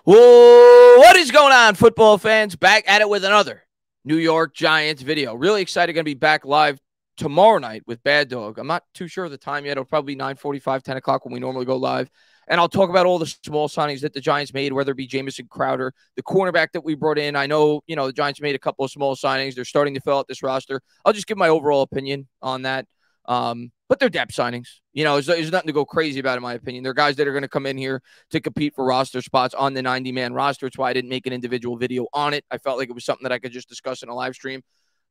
Whoa, what is going on, football fans? Back at it with another New York Giants video. Really excited, going to be back live tomorrow night with Bad Dog. I'm not too sure of the time yet. It'll probably be 9:45, 10 o'clock when we normally go live. And I'll talk about all the small signings that the Giants made, whether it be Jamison Crowder, the cornerback that we brought in. I know, the Giants made a couple of small signings. They're starting to fill out this roster. I'll just give my overall opinion on that. But they're depth signings. There's nothing to go crazy about, in my opinion. They're guys that are going to come in here to compete for roster spots on the 90-man roster. It's why I didn't make an individual video on it. I felt like it was something that I could just discuss in a live stream.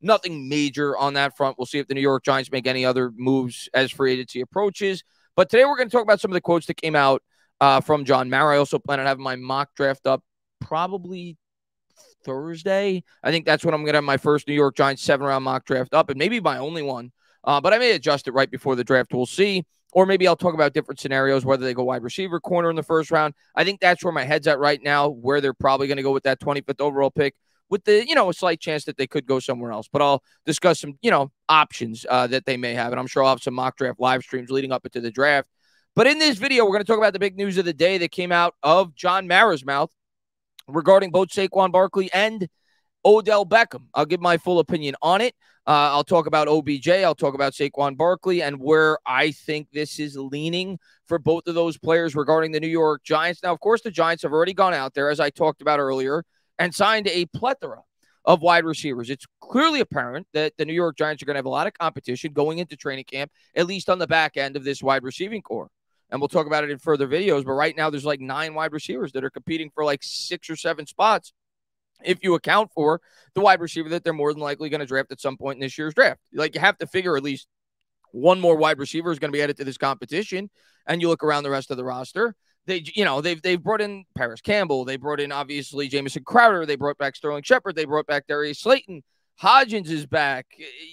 Nothing major on that front. We'll see if the New York Giants make any other moves as free agency approaches. But today we're going to talk about some of the quotes that came out from John Mara. I also plan on having my mock draft up probably Thursday. I think that's when I'm going to have my first New York Giants 7-round mock draft up, and maybe my only one. But I may adjust it right before the draft. We'll see. Or maybe I'll talk about different scenarios, whether they go wide receiver, corner in the first round. I think that's where my head's at right now, where they're probably going to go with that 25th overall pick, with the, a slight chance that they could go somewhere else. But I'll discuss some, options that they may have. And I'm sure I'll have some mock draft live streams leading up into the draft. But in this video, we're going to talk about the big news of the day that came out of John Mara's mouth regarding both Saquon Barkley and Odell Beckham. I'll give my full opinion on it. I'll talk about OBJ. I'll talk about Saquon Barkley and where I think this is leaning for both of those players regarding the New York Giants. Now, of course, the Giants have already gone out there, as I talked about earlier, and signed a plethora of wide receivers. It's clearly apparent that the New York Giants are going to have a lot of competition going into training camp, at least on the back end of this wide receiving core. And we'll talk about it in further videos. But right now, there's like 9 wide receivers that are competing for like 6 or 7 spots, if you account for the wide receiver that they're more than likely going to draft at some point in this year's draft. Like, you have to figure at least one more wide receiver is going to be added to this competition. And you look around the rest of the roster, they've brought in Paris Campbell. They brought in, obviously, Jamison Crowder. They brought back Sterling Shepard. They brought back Darius Slayton. Hodgins is back.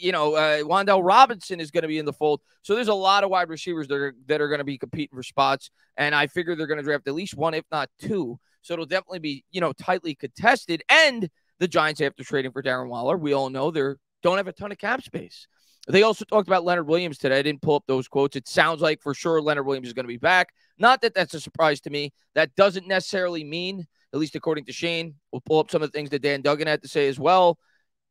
Wan'Dale Robinson is going to be in the fold. So there's a lot of wide receivers that are going to be competing for spots. And I figure they're going to draft at least 1, if not 2. So it'll definitely be, tightly contested. And the Giants, after trading for Darren Waller, we all know they don't have a ton of cap space. They also talked about Leonard Williams today. I didn't pull up those quotes. It sounds like for sure Leonard Williams is going to be back. Not that that's a surprise to me. That doesn't necessarily mean, at least according to Shane, we'll pull up some of the things that Dan Duggan had to say as well.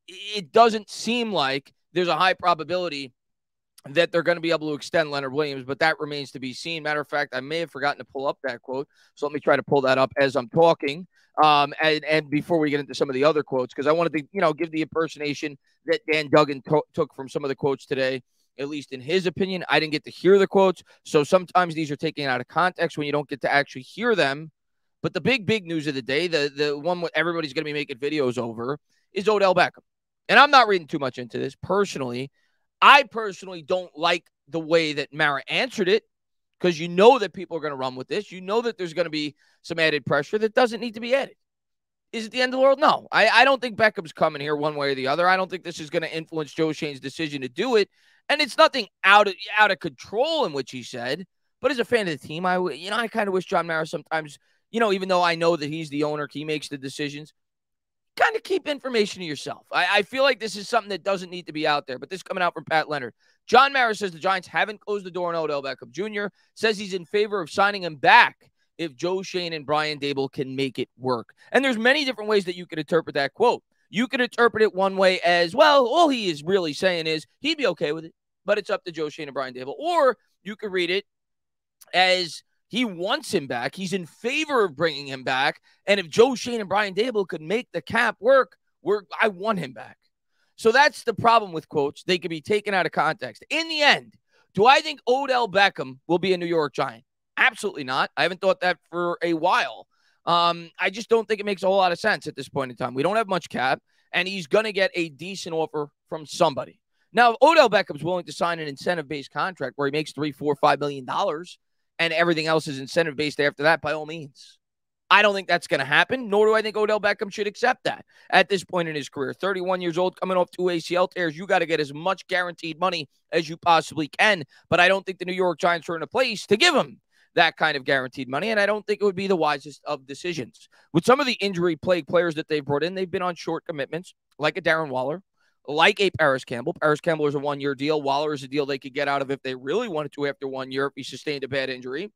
It doesn't seem like there's a high probability that they're going to be able to extend Leonard Williams, but that remains to be seen. Matter of fact, I may have forgotten to pull up that quote, so let me try to pull that up as I'm talking. And before we get into some of the other quotes, because I wanted to, give the impersonation that Dan Duggan took from some of the quotes today, at least in his opinion. I didn't get to hear the quotes, so sometimes these are taken out of context when you don't get to actually hear them. But the big news of the day, the one everybody's going to be making videos over, is Odell Beckham. And I'm not reading too much into this. I personally don't like the way that Mara answered it, because you know that people are going to run with this. You know that there's going to be some added pressure that doesn't need to be added. Is it the end of the world? No. I don't think Beckham's coming here one way or the other. I don't think this is going to influence Joe Shane's decision to do it. And it's nothing out of control in which he said. But as a fan of the team, I kind of wish John Mara sometimes, even though I know that he's the owner, he makes the decisions, kind of keep information to yourself. I feel like this is something that doesn't need to be out there, but this coming out from Pat Leonard. John Mara says the Giants haven't closed the door on Odell Beckham Jr., says he's in favor of signing him back if Joe Shane and Brian Daboll can make it work. And there's many different ways that you could interpret that quote. You could interpret it one way as, well, all he is really saying is he'd be okay with it, but it's up to Joe Shane and Brian Daboll. Or you could read it as he wants him back. He's in favor of bringing him back. And if Joe Shane and Brian Daboll could make the cap work, I want him back. So that's the problem with quotes. They can be taken out of context. In the end, do I think Odell Beckham will be a New York Giant? Absolutely not. I haven't thought that for a while. I just don't think it makes a whole lot of sense at this point in time. We don't have much cap, and he's going to get a decent offer from somebody. Now, if Odell Beckham's willing to sign an incentive-based contract where he makes $3, $4, $5 million, and everything else is incentive-based after that, by all means. I don't think that's going to happen, nor do I think Odell Beckham should accept that at this point in his career. 31 years old, coming off 2 ACL tears, you got to get as much guaranteed money as you possibly can, but I don't think the New York Giants are in a place to give him that kind of guaranteed money, and I don't think it would be the wisest of decisions. With some of the injury-plagued players that they've brought in, they've been on short commitments, like a Darren Waller, like a Paris Campbell. Paris Campbell is a 1-year deal. Waller is a deal they could get out of if they really wanted to after 1 year if he sustained a bad injury.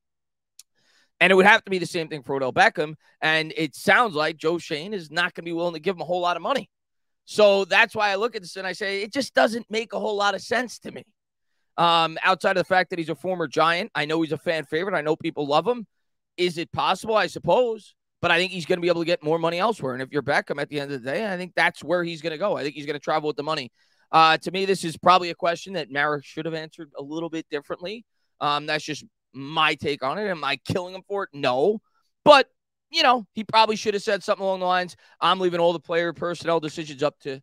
And it would have to be the same thing for Odell Beckham. And it sounds like Joe Schoen is not going to be willing to give him a whole lot of money. So that's why I look at this and I say, it just doesn't make a whole lot of sense to me. Outside of the fact that he's a former Giant, I know he's a fan favorite. I know people love him. Is it possible? I suppose. But I think he's going to be able to get more money elsewhere. And if you're Beckham at the end of the day, I think that's where he's going to go. I think he's going to travel with the money. To me, this is probably a question that Mara should have answered a little bit differently. That's just my take on it. Am I killing him for it? No. But, he probably should have said something along the lines, I'm leaving all the player personnel decisions up to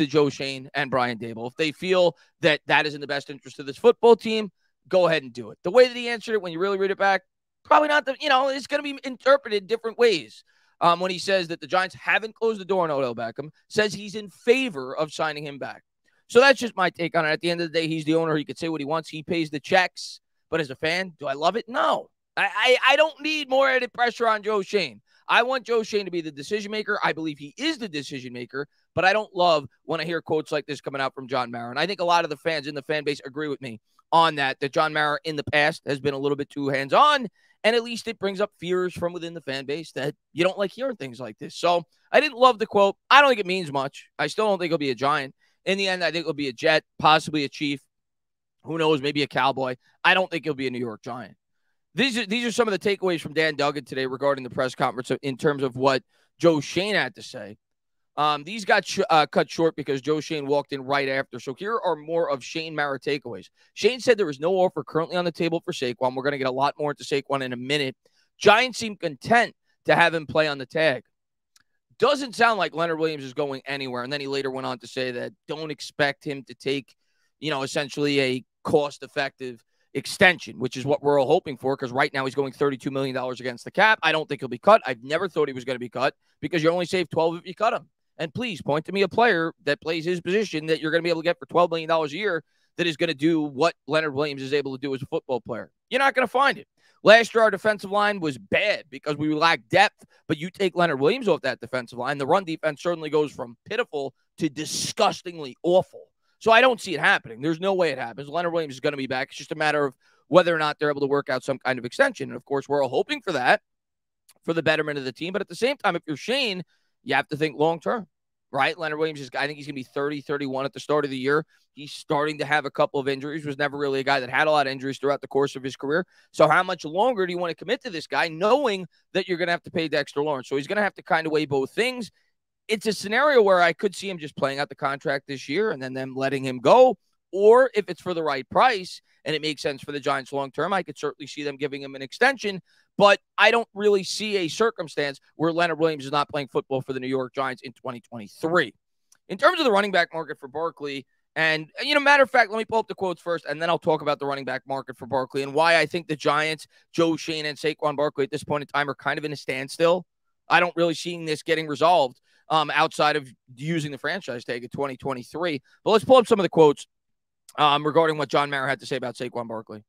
Joe Schoen and Brian Daboll. If they feel that that is in the best interest of this football team, go ahead and do it. The way that he answered it, when you really read it back, probably not it's going to be interpreted different ways. When he says that the Giants haven't closed the door on Odell Beckham, says he's in favor of signing him back. So that's just my take on it. At the end of the day, he's the owner. He can say what he wants. He pays the checks. But as a fan, do I love it? No. I don't need more added pressure on Joe Schoen. I want Joe Schoen to be the decision maker. I believe he is the decision maker, but I don't love when I hear quotes like this coming out from John Mara. And I think a lot of the fans in the fan base agree with me on that John Mara in the past has been a little bit too hands-on, and at least it brings up fears from within the fan base that you don't like hearing things like this. So I didn't love the quote. I don't think it means much. I still don't think he'll be a Giant. In the end, I think he'll be a Jet, possibly a Chief. Who knows, maybe a Cowboy. I don't think he'll be a New York Giant. These are some of the takeaways from Dan Duggan today regarding the press conference in terms of what Joe Schoen had to say. These got cut short because Joe Schoen walked in right after. So here are more of Shane Mara takeaways. Shane said there is no offer currently on the table for Saquon. We're going to get a lot more into Saquon in a minute. Giants seem content to have him play on the tag. Doesn't sound like Leonard Williams is going anywhere. And then he later went on to say that don't expect him to take, essentially a cost-effective extension, which is what we're all hoping for, because right now he's going $32 million against the cap. I don't think he'll be cut. I've never thought he was going to be cut because you only save 12 if you cut him. And please point to me a player that plays his position that you're going to be able to get for $12 million a year that is going to do what Leonard Williams is able to do as a football player. You're not going to find it. Last year, our defensive line was bad because we lacked depth, but you take Leonard Williams off that defensive line, the run defense certainly goes from pitiful to disgustingly awful. So I don't see it happening. There's no way it happens. Leonard Williams is going to be back. It's just a matter of whether or not they're able to work out some kind of extension. And, of course, we're all hoping for that, for the betterment of the team. But at the same time, if you're Shane, you have to think long-term, right? Leonard Williams, I think he's going to be 30, 31 at the start of the year. He's starting to have a couple of injuries. Was never really a guy that had a lot of injuries throughout the course of his career. So how much longer do you want to commit to this guy, knowing that you're going to have to pay Dexter Lawrence? So he's going to have to kind of weigh both things. It's a scenario where I could see him just playing out the contract this year and then them letting him go. Or if it's for the right price and it makes sense for the Giants long-term, I could certainly see them giving him an extension. But I don't really see a circumstance where Leonard Williams is not playing football for the New York Giants in 2023. In terms of the running back market for Barkley, and, matter of fact, let me pull up the quotes first, and then I'll talk about the running back market for Barkley and why I think the Giants, Joe Schoen and Saquon Barkley at this point in time are kind of in a standstill. I don't really see this getting resolved outside of using the franchise tag in 2023. But let's pull up some of the quotes regarding what John Mara had to say about Saquon Barkley.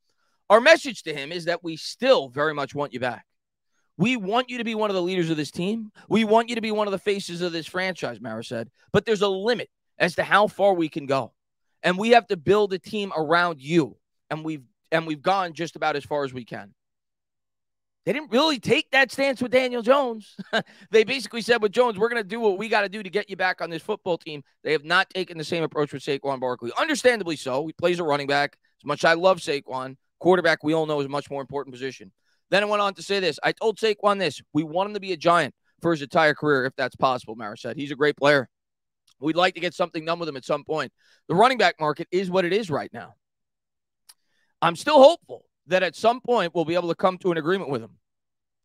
Our message to him is that we still very much want you back. We want you to be one of the leaders of this team. We want you to be one of the faces of this franchise, Mara said. But there's a limit as to how far we can go. And we have to build a team around you. And we've gone just about as far as we can. They didn't really take that stance with Daniel Jones. They basically said with Jones, we're going to do what we got to do to get you back on this football team. They have not taken the same approach with Saquon Barkley. Understandably so. He plays a running back. As much as I love Saquon, quarterback we all know is a much more important position. Then I went on to say this. I told Saquon this. We want him to be a Giant for his entire career, if that's possible, Mara said. He's a great player. We'd like to get something done with him at some point. The running back market is what it is right now. I'm still hopeful that at some point we'll be able to come to an agreement with him.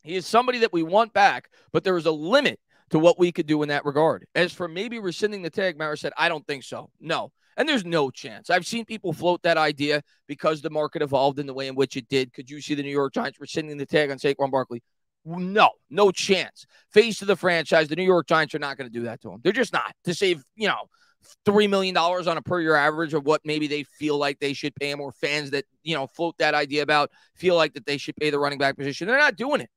He is somebody that we want back, but there is a limit to what we could do in that regard. As for maybe rescinding the tag, Mara said, I don't think so. No. And there's no chance. I've seen people float that idea because the market evolved in the way in which it did. Could you see the New York Giants rescinding the tag on Saquon Barkley? No chance. Face of the franchise, the New York Giants are not going to do that to him. They're just not. To save, $3 million on a per year average of what maybe they feel like they should pay him, or fans that, float that idea about feel like that they should pay the running back position. They're not doing it.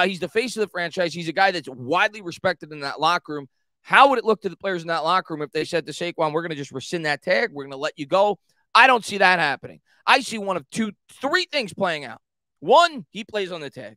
He's the face of the franchise. He's a guy that's widely respected in that locker room. How would it look to the players in that locker room if they said to Saquon, we're going to just rescind that tag, we're going to let you go? I don't see that happening. I see one of three things playing out. One, he plays on the tag.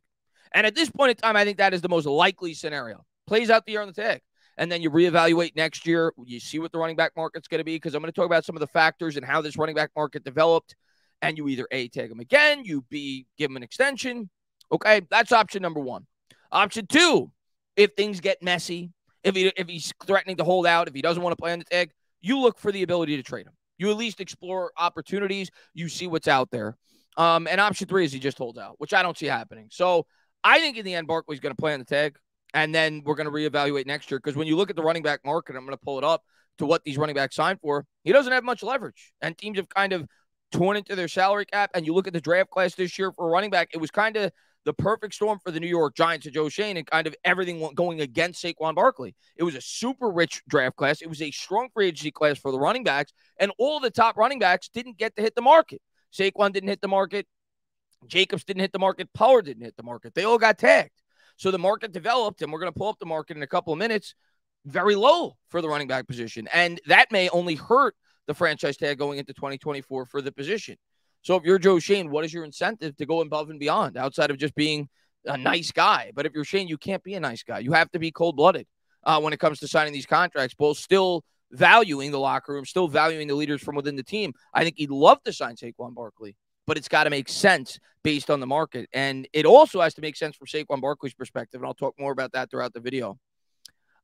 And at this point in time, I think that is the most likely scenario. Plays out the year on the tag. And then you reevaluate next year. You see what the running back market's going to be, because I'm going to talk about some of the factors and how this running back market developed. And you either A, tag him again, you B, give him an extension. Okay, that's option number one. Option two, if things get messy, if he's threatening to hold out, if he doesn't want to play on the tag, you look for the ability to trade him. You at least explore opportunities. You see what's out there. And option three is he just holds out, which I don't see happening. So I think in the end, Barkley's going to play on the tag, and then we're going to reevaluate next year. Because when you look at the running back market, I'm going to pull it up to what these running backs signed for. He doesn't have much leverage, and teams have kind of torn into their salary cap. And you look at the draft class this year for a running back, it was kind of the perfect storm for the New York Giants and Joe Schoen, and kind of everything going against Saquon Barkley. It was a super rich draft class. It was a strong free agency class for the running backs, and all the top running backs didn't get to hit the market. Saquon didn't hit the market. Jacobs didn't hit the market. Pollard didn't hit the market. They all got tagged. So the market developed, and we're going to pull up the market in a couple of minutes, very low for the running back position. And that may only hurt the franchise tag going into 2024 for the position. So if you're Joe Schoen, what is your incentive to go above and beyond outside of just being a nice guy? But if you're Schoen, you can't be a nice guy. You have to be cold-blooded when it comes to signing these contracts, both still valuing the locker room, still valuing the leaders from within the team. I think he'd love to sign Saquon Barkley, but it's got to make sense based on the market. And it also has to make sense from Saquon Barkley's perspective, and I'll talk more about that throughout the video.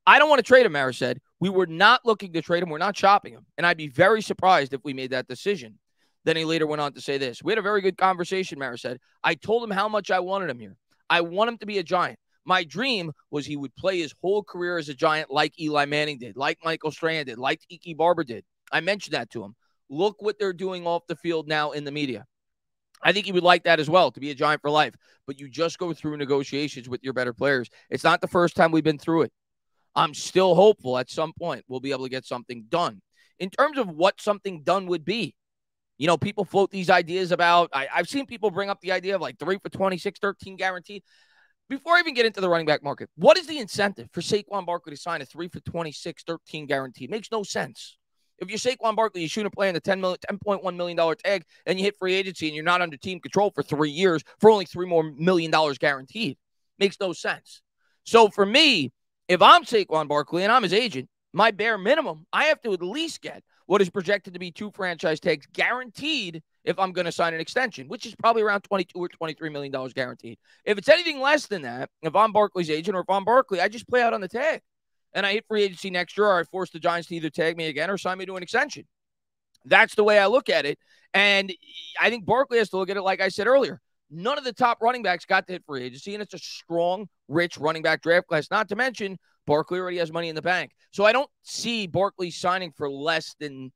I don't want to trade him, Mara said. We were not looking to trade him. We're not shopping him. And I'd be very surprised if we made that decision. Then he later went on to say this. We had a very good conversation, Mara said. I told him how much I wanted him here. I want him to be a Giant. My dream was he would play his whole career as a Giant like Eli Manning did, like Michael Strahan did, like Tiki Barber did. I mentioned that to him. Look what they're doing off the field now in the media. I think he would like that as well, to be a Giant for life. But you just go through negotiations with your better players. It's not the first time we've been through it. I'm still hopeful at some point we'll be able to get something done. In terms of what something done would be, you know, people float these ideas about, I've seen people bring up the idea of like 3 for 26, 13 guaranteed. Before I even get into the running back market, what is the incentive for Saquon Barkley to sign a 3 for 26, 13 guaranteed? Makes no sense. If you're Saquon Barkley, you shouldn't play on the $10.1 million tag, and you hit free agency and you're not under team control for 3 years for only $3 million guaranteed. Makes no sense. So for me, if I'm Saquon Barkley and I'm his agent, my bare minimum, I have to at least get what is projected to be 2 franchise tags guaranteed if I'm going to sign an extension, which is probably around $22 or $23 million guaranteed. If it's anything less than that, if I'm Barkley's agent or if I'm Barkley, I just play out on the tag. And I hit free agency next year, or I force the Giants to either tag me again or sign me to an extension. That's the way I look at it. And I think Barkley has to look at it like I said earlier. None of the top running backs got to hit free agency, and it's a strong, rich running back draft class. Not to mention, Barkley already has money in the bank. So I don't see Barkley signing for less than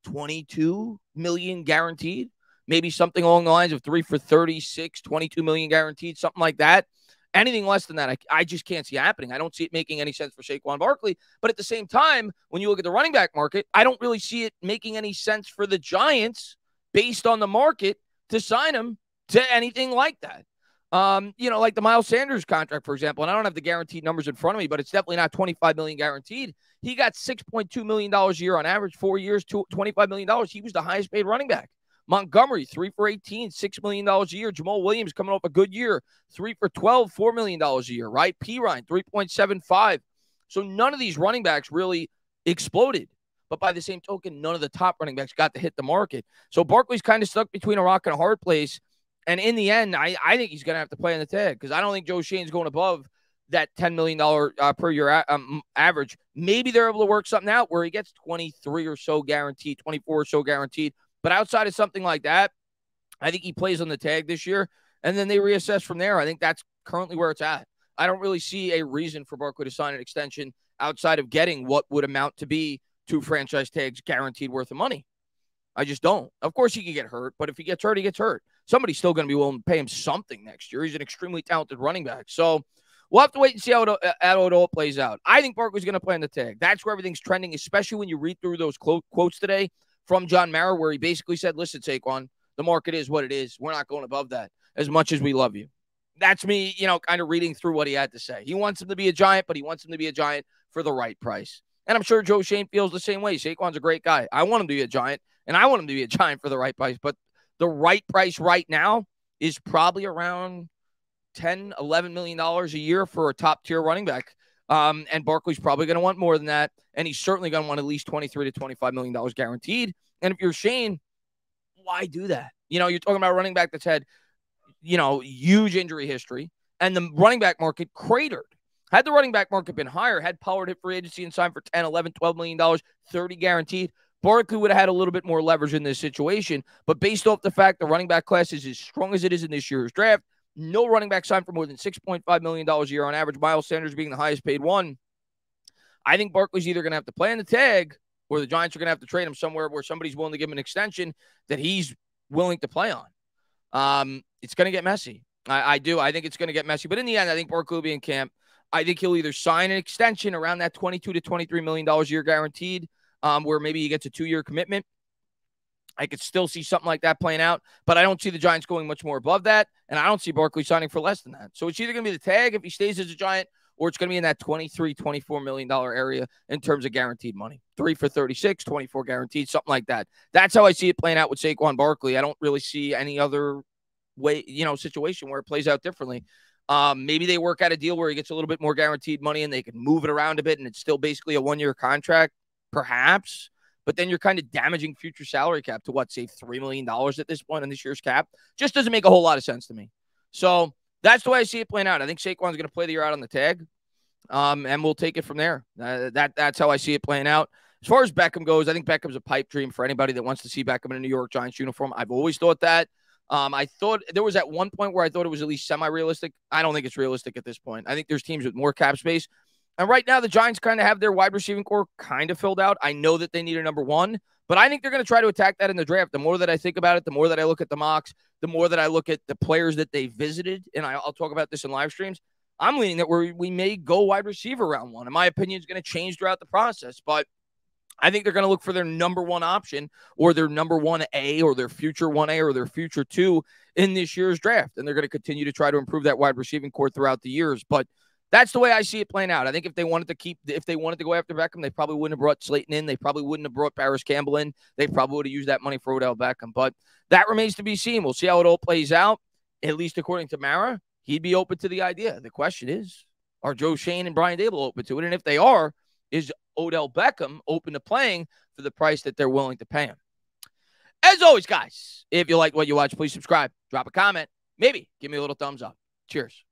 $22 million guaranteed. Maybe something along the lines of 3 for 36, $22 million guaranteed, something like that. Anything less than that, I just can't see happening. I don't see it making any sense for Saquon Barkley. But at the same time, when you look at the running back market, I don't really see it making any sense for the Giants based on the market to sign him to anything like that. You know, like the Miles Sanders contract, for example, and I don't have the guaranteed numbers in front of me, but it's definitely not $25 million guaranteed. He got $6.2 million a year on average, 4 years, $25 million. He was the highest paid running back. Montgomery, 3 for 18, $6 million a year. Jamal Williams coming off a good year, 3 for 12, $4 million a year, right? Pirine, 3.75. So none of these running backs really exploded. But by the same token, none of the top running backs got to hit the market. So Barkley's kind of stuck between a rock and a hard place. And in the end, I think he's going to have to play on the tag because I don't think Joe Schoen's going above that $10 million per year average. Maybe they're able to work something out where he gets 23 or so guaranteed, 24 or so guaranteed. But outside of something like that, I think he plays on the tag this year, and then they reassess from there. I think that's currently where it's at. I don't really see a reason for Barkley to sign an extension outside of getting what would amount to be 2 franchise tags guaranteed worth of money. I just don't. Of course, he could get hurt, but if he gets hurt, he gets hurt. Somebody's still going to be willing to pay him something next year. He's an extremely talented running back. So we'll have to wait and see how it all plays out. I think Barkley's going to play on the tag. That's where everything's trending, especially when you read through those quotes today from John Mara, where he basically said, listen, Saquon, the market is what it is. We're not going above that as much as we love you. That's me, you know, kind of reading through what he had to say. He wants him to be a Giant, but he wants him to be a Giant for the right price. And I'm sure Joe Schoen feels the same way. Saquon's a great guy. I want him to be a Giant, and I want him to be a Giant for the right price. But the right price right now is probably around $10, $11 million a year for a top-tier running back. And Barkley's probably going to want more than that. And he's certainly going to want at least $23 to $25 million guaranteed. And if you're Shane, why do that? You're talking about a running back that's had, huge injury history. And the running back market cratered. Had the running back market been higher, had Pollard hit free agency and signed for $10, $11, $12 million, 30 guaranteed, Barkley would have had a little bit more leverage in this situation. But based off the fact the running back class is as strong as it is in this year's draft, no running back signed for more than $6.5 million a year on average, Miles Sanders being the highest paid one. I think Barkley's either going to have to play on the tag or the Giants are going to have to trade him somewhere where somebody's willing to give him an extension that he's willing to play on. It's going to get messy. I do. I think it's going to get messy. But in the end, I think Barkley will be in camp. I think he'll either sign an extension around that $22 to $23 million a year guaranteed, where maybe he gets a 2-year commitment. I could still see something like that playing out, but I don't see the Giants going much more above that, and I don't see Barkley signing for less than that. So it's either going to be the tag if he stays as a Giant, or it's going to be in that $23, $24 million area in terms of guaranteed money. 3 for 36, 24 guaranteed, something like that. That's how I see it playing out with Saquon Barkley. I don't really see any other way, situation where it plays out differently. Maybe they work out a deal where he gets a little bit more guaranteed money and they can move it around a bit and it's still basically a 1-year contract, perhaps. But then you're kind of damaging future salary cap to save $3 million at this point on this year's cap. Just doesn't make a whole lot of sense to me. So that's the way I see it playing out. I think Saquon's going to play the year out on the tag, and we'll take it from there. That's how I see it playing out. As far as Beckham goes, I think Beckham's a pipe dream for anybody that wants to see Beckham in a New York Giants uniform. I've always thought that. I thought there was at one point where I thought it was at least semi-realistic. I don't think it's realistic at this point. I think there's teams with more cap space. And right now, the Giants kind of have their wide receiving core kind of filled out. I know that they need a number one, but I think they're going to try to attack that in the draft. The more that I think about it, the more that I look at the mocks, the more that I look at the players that they visited, and I'll talk about this in live streams, I'm leaning that we may go wide receiver round one. And my opinion is going to change throughout the process, but I think they're going to look for their number one option or their number 1A or their future 1A or their future 2 in this year's draft. And they're going to continue to try to improve that wide receiving core throughout the years. But that's the way I see it playing out. I think if they wanted to go after Beckham, they probably wouldn't have brought Slayton in. They probably wouldn't have brought Paris Campbell in. They probably would have used that money for Odell Beckham. But that remains to be seen. We'll see how it all plays out. At least according to Mara, he'd be open to the idea. The question is, are Joe Shane and Brian Dable open to it? And if they are, is Odell Beckham open to playing for the price that they're willing to pay him? As always, guys, if you like what you watch, please subscribe, drop a comment, maybe give me a little thumbs up. Cheers.